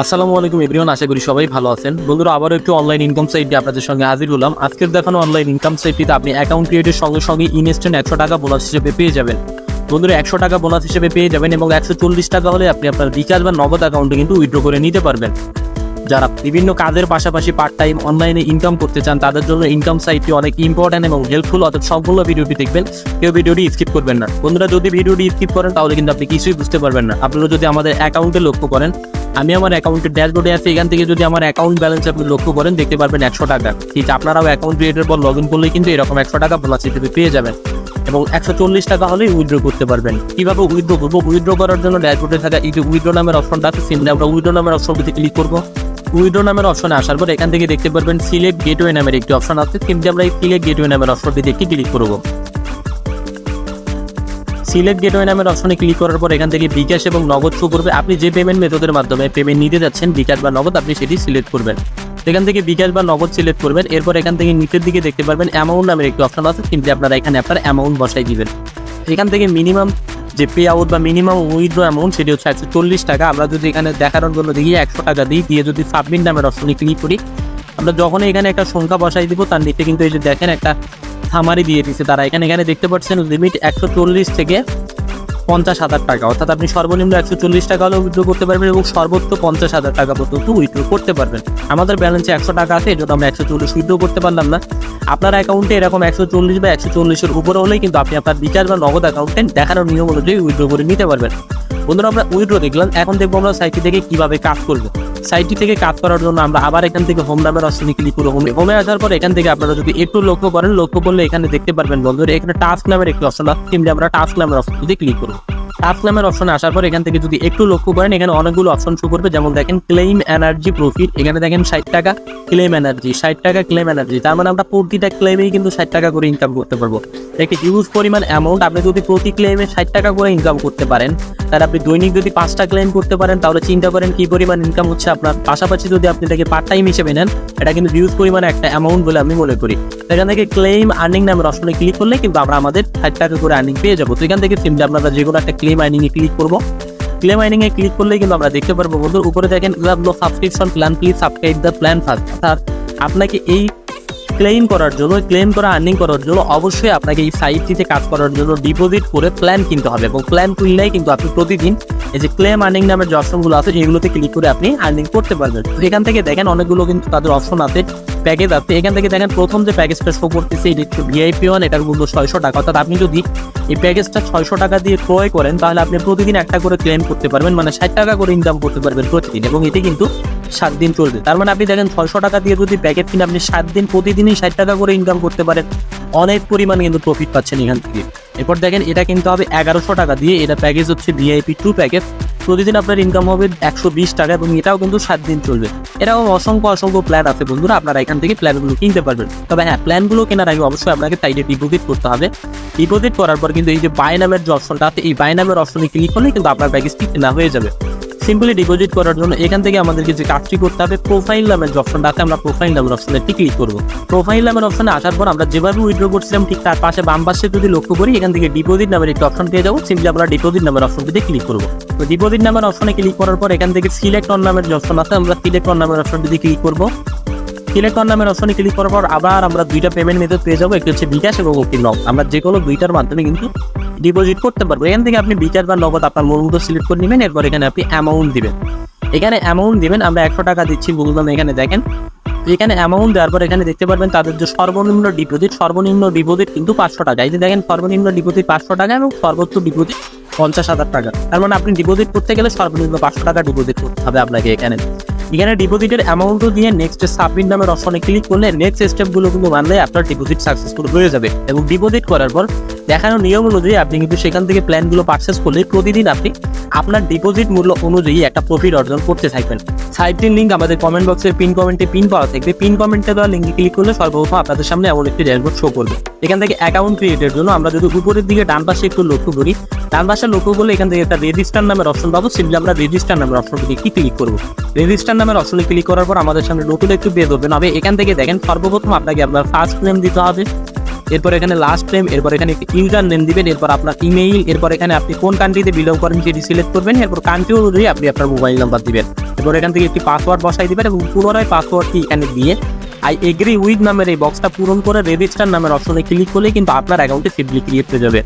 আসসালামু আলাইকুম এভরিওয়ান, আশা করি সবাই ভালো আছেন। বন্ধুরা, আবারও একটু অনলাইন ইনকাম সাইট দিয়ে আপনাদের সঙ্গে হাজির হলাম। আজকের দেখানো অনলাইন ইনকাম সাইটটিতে আপনি অ্যাকাউন্ট ক্রিয়েটের সঙ্গে সঙ্গে ইনস্ট্যান্ট 100 টাকা বোনাস হিসেবে পেয়ে যাবেন। বন্ধুরা, 100 টাকা বোনাস হিসেবে পেয়ে যাবেন এবং 140 টাকা হলে আপনি আপনার রিচার্জ বা নগদ অ্যাকাউন্টে কিন্তু উইথড্র করে নিতে পারবেন। যারা বিভিন্ন কাজের পাশাপাশি পার্ট টাইম অনলাইনে ইনকাম করতে চান তাদের জন্য ইনকাম সাইটটি অনেক ইম্পর্ট্যান্ট এবং হেল্পফুল। অর্থাৎ সম্পূর্ণ ভিডিওটি দেখবেন, কেউ ভিডিওটি স্কিপ করবেন না। বন্ধুরা, যদি ভিডিওটি স্কিপ করেন তাহলে কিন্তু আপনি কিছুই বুঝতে পারবেন না। আপনারা যদি আমাদের অ্যাকাউন্টে লক্ষ্য করেন, আমি আমার অ্যাকাউন্টের ড্যাশবোর্ডে আছি, এখান থেকে যদি আমার অ্যাকাউন্ট ব্যালেন্স আপনি লক্ষ্য করেন দেখতে পারবেন 100 টাকা। ঠিক আপনারাও অ্যাকাউন্ট ক্রিয়েটের পর লগ ইন করলেই কিন্তু এরকম 100 টাকা বোনাস হিসেবে পেয়ে যাবেন এবং 140 টাকা হলেই উইথড্র করতে পারবেন। কিভাবে উইথড্র করবো? উইথড্র করার জন্য ড্যাশবোর্ডে থাকা এই যে উইথড্র নামের অপশনটা আছে, সিম্পলি আমরা উইথড্র নামের অপশনটিতে ক্লিক করবো। উইথড্র নামের অপশনে আসার পর এখান থেকে দেখতে পারবেন সিলেক্ট গেটওয়ে নামের একটি অপশন আছে, কিন্তু আমরা এই সিলেক্ট গেটওয়ে নামের অপশনটিতে একটি ক্লিক করবো। সিলেক্ট গেটওয়ে নামের অপশনে ক্লিক করার পর এখান থেকে বিকাশ এবং নগদ শো করবে। আপনি যে পেমেন্ট মেথডের মাধ্যমে পেমেন্ট নিতে যাচ্ছেন, বিকাশ বা নগদ, আপনি সেটি সিলেক্ট করবেন। এখান থেকে বিকাশ বা নগদ সিলেক্ট করবেন। এরপর এখান থেকে নিচের দিকে দেখতে পারবেন অ্যামাউন্ট নামের একটি অপশন আছে, কিন্তু আপনারা এখানে আপনার অ্যামাউন্ট বসাই দিবেন। এখান থেকে মিনিমাম যে পে আউট বা মিনিমাম উইথড্র অ্যামাউন্ট সেটি হচ্ছে 140 টাকা। আমরা যদি এখানে দেখানোর জন্য দেখি 100 টাকা দিয়ে যদি সাবমিট নামের অপশনে ক্লিক করি, আমরা যখনই এখানে একটা সংখ্যা বসাই দিব তার নিচে কিন্তু এই যে দেখেন একটা সামারি দিয়ে দিচ্ছে তারা। এখানে দেখতে পাচ্ছেন লিমিট 140 থেকে 50,000 টাকা। অর্থাৎ আপনি সর্বনিম্ন 140 টাকা হলেও উইথড্র করতে পারবেন এবং সর্বোচ্চ 50,000 টাকা পর্যন্ত উইথড্র করতে পারবেন। আমাদের ব্যালেন্সে 100 টাকা আছে, এই জন্য আমরা 140 উইথড্র করতে পারলাম না। আপনার অ্যাকাউন্টে এরকম 140 বা 140-এর উপরে হলেই কিন্তু আপনি আপনার রিচার্জ বা নগদ অ্যাকাউন্টে দেখানোর নিয়ম অনুযায়ী উইথড্র করে নিতে পারবেন। বন্ধুরা, আমরা উইথড্র দেখলাম, এখন দেখবো আমরা সাইটটি থেকে কিভাবে কাজ করবো। সাইটটি থেকে কাজ করার জন্য আমরা আবার এখান থেকে হোম নামের অপশনে ক্লিক করবো। হোমে আসার পর এখান থেকে আপনারা যদি একটু লক্ষ্য করেন, লক্ষ্য করলে এখানে দেখতে পারবেন বন্ধুরা এখানে টাস্ক নামের একটি অপশন আছে, কিন্তু আমরা টাস্ক নামের অপশনটিতে ক্লিক করবো। টাস্ক নামের অপশনে আসার পর এখান থেকে যদি একটু লক্ষ্য করেন এখানে অনেকগুলো অপশন শো করবে। যেমন দেখেন ক্লেম এনার্জি প্রফিট, এখানে দেখেন 60 টাকা ক্লেম এনার্জি, 60 টাকা ক্লেম এনার্জি। তার মানে আমরা প্রতিটা ক্লেমেই কিন্তু 60 টাকা করে ইনকাম করতে পারবো। একটি হিউজ পরিমাণ অ্যামাউন্ট। আপনি যদি প্রতি ক্লেমে 60 টাকা করে ইনকাম করতে পারেন, তাহলে আপনি দৈনিক যদি 5টা ক্লেম করতে পারেন তাহলে চিন্তা করেন কি পরিমাণ ইনকাম হচ্ছে আপনার। পাশাপাশি যদি আপনি এটাকে পার্ট টাইম হিসেবে নেন, এটা কিন্তু হিউজ পরিমাণে একটা অ্যামাউন্ট বলে আমি মনে করি। এখান থেকে ক্লেম আর্নিং নামের অপশনে ক্লিক করলে কিন্তু আমরা আমাদের 60 টাকা করে আর্নিং পেয়ে যাবো। তো এখান থেকে সিম্পলি আপনারা যে কোনো একটা ক্লেম আর্নিং এ ক্লিক করবো। ক্লেম আর্নিং এ ক্লিক করলে কিন্তু আমরা দেখতে পারবো বন্ধুর উপরে দেখেন subscription plan, please subscribe the plan first. অর্থাৎ আপনাকে এই ক্লেম করার জন্য, ক্লেম করা আর্নিং করার জন্য অবশ্যই আপনাকে এই সাইটটিতে কাজ করার জন্য ডিপোজিট করে প্ল্যান কিনতে হবে এবং প্ল্যান কিনলেই কিন্তু আপনি প্রতিদিন এই যে ক্লেম আর্নিং নামের যে অপশনগুলো আছে এগুলোতে ক্লিক করে আপনি আর্নিং করতে পারবেন। তো এখান থেকে দেখেন অনেকগুলো কিন্তু তাদের অপশন আছে, প্যাকেজ আছে। এখান থেকে দেখেন প্রথম যে প্যাকেজটা শো করতেছে এটা হচ্ছে ভিআইপি 1, এটার মূল্য 600 টাকা। অর্থাৎ আপনি যদি এই প্যাকেজটা 600 টাকা দিয়ে ক্রয় করেন তাহলে আপনি প্রতিদিন একটা করে ক্লেম করতে পারবেন, মানে 60 টাকা করে ইনকাম করতে পারবেন প্রতিদিন, এবং এটি কিন্তু 7 দিন চলবে। তার মানে আপনি দেখেন 600 টাকা দিয়ে যদি প্যাকেজ কিনে আপনি 7 দিন প্রতিদিনই 60 টাকা করে ইনকাম করতে পারেন, অনেক পরিমাণ কিন্তু প্রফিট পাচ্ছেন এখান থেকে। এরপর দেখেন এটা কিন্তু হবে 1100 টাকা দিয়ে, এটা প্যাকেজ হচ্ছে ভিআইপি 2 প্যাকেজ। প্রতিদিন আপনার ইনকাম হবে 120 টাকা এবং এটাও কিন্তু 7 দিন চলবে। এরকম অসংখ্য প্ল্যান আছে বন্ধুরা, আপনারা এখান থেকে প্ল্যানগুলো কিনতে পারবেন। তবে হ্যাঁ, প্ল্যানগুলো কেনার আগে অবশ্যই আপনাকে সাইডে ডিপোজিট করতে হবে। ডিপোজিট করার পর কিন্তু এই যে বাই নামের যে অপশনটা আছে এই বাই নামের অপশনে ক্লিক করলে কিন্তু আপনার প্যাকেজটি কেনা হয়ে যাবে। সিম্পলি ডিপোজিট করার জন্য এখান থেকে আমাদেরকে যে কাজটি করতে হবে, প্রোফাইল নামের যে অপশনটা আছে আমরা প্রোফাইল নামের অপশনে ক্লিক করবো। প্রোফাইল নামের অপশনে আসার পর আমরা যেভাবে উইথড্র করছিলাম ঠিক তার পাশে বাম পাশে যদি লক্ষ্য করি এখান থেকে ডিপোজিট নামের একটি অপশন পেয়ে যাবো। সিম্পলি আমরা ডিপোজিট নামের অপশনটিতে ক্লিক করবো। তো ডিপোজিট নামের অপশনে ক্লিক করার পর এখান থেকে সিলেক্ট অন নামের যে অপশন আছে আমরা সিলেক্ট অন নামের অপশনটিতে ক্লিক করবো। সিলেক্ট অন নামের অপশনে ক্লিক করার পর আবার আমরা দুইটা পেমেন্ট মেথড পেয়ে যাবো, একটি হচ্ছে বিকাশ এবং একটি নগদ। আমরা যে কোনো দুইটার মাধ্যমে কিন্তু ডিপোজিট করতে পারবো। এখান থেকে আপনি বিকাশ বা নগদ আপনার মন মতো সিলেক্ট করে নেবেন। এরপর এখানে আপনি অ্যামাউন্ট দিবেন। এখানে অ্যামাউন্ট দিবেন, আমরা 100 টাকা দিচ্ছি বললাম। এখানে দেখেন এখানে অ্যামাউন্ট দেওয়ার পর এখানে দেখতে পারবেন তাদের যে সর্বনিম্ন ডিপোজিট কিন্তু 500 টাকা। এই যে দেখেন সর্বনিম্ন ডিপোজিট 500 টাকা এবং সর্বোচ্চ ডিপোজিট 50,000 টাকা। তার মানে আপনি ডিপোজিট করতে গেলে সর্বনিম্ন 500 টাকা ডিপোজিট করতে হবে আপনাকে। এখানে ডিপোজিটের অ্যামাউন্টও দিয়ে নেক্সট সাবমিট নামের অপশনে ক্লিক করলে নেক্সট স্টেপগুলো কিন্তু মানলে আপনার ডিপোজিট সাকসেসফুল হয়ে যাবে। এবং ডিপোজিট করার পর দেখানো নিয়ম অনুযায়ী আপনি কিন্তু সেখান থেকে প্ল্যানগুলো পারচেস করলে প্রতিদিন আপনি আপনার ডিপোজিট মূল্য অনুযায়ী একটা প্রফিট অর্জন করতে থাকবেন। সাইটটির লিঙ্ক আমাদের কমেন্ট বক্সের পিন কমেন্টে পিন পাওয়া থাকবে। পিন কমেন্টে দেওয়া লিঙ্কে ক্লিক করলে সর্বপ্রথম আপনাদের সামনে এমন একটি ড্যাশবোর্ড শো করবে। এখান থেকে অ্যাকাউন্ট ক্রিয়েটের জন্য আমরা যদি উপরের দিকে ডান পাশে একটু লক্ষ্য করি, ডান পাশে লক্ষ্য করলে এখান থেকে একটা রেজিস্টার নামের অপশন পাবো। সিম্পলি আমরা রেজিস্টার নামের অপশনটিতে ক্লিক করবো। রেজিস্টার নামের অপশনে ক্লিক করার পর আমাদের সামনে নতুন একটু পেজ ওপেন হবে। এখান থেকে দেখেন সর্বপ্রথম আপনাকে আপনার ফার্স্ট নেম দিতে হবে, এরপর এখানে লাস্ট নেম, এরপর এখানে ইউজার নেম দিবেন, এরপর আপনার ইমেইল, এরপর এখানে আপনি কোন কান্ট্রিতে বিলং করেন সেটি সিলেক্ট করবেন, এরপর কান্ট্রি অনুযায়ী আপনি আপনার মোবাইল নাম্বার দিবেন। এবার এখান থেকে একটি পাসওয়ার্ড বসাই দিবেন এবং পুনরায় পাসওয়ার্ডটি এখানে দিয়ে আই এগ্রি উইথ নামের এই বক্সটা পূরণ করে রেজিস্টার নামের অপশনে ক্লিক করলে কিন্তু আপনার অ্যাকাউন্টে সিম্পলি ক্রিয়েট হয়ে যাবে।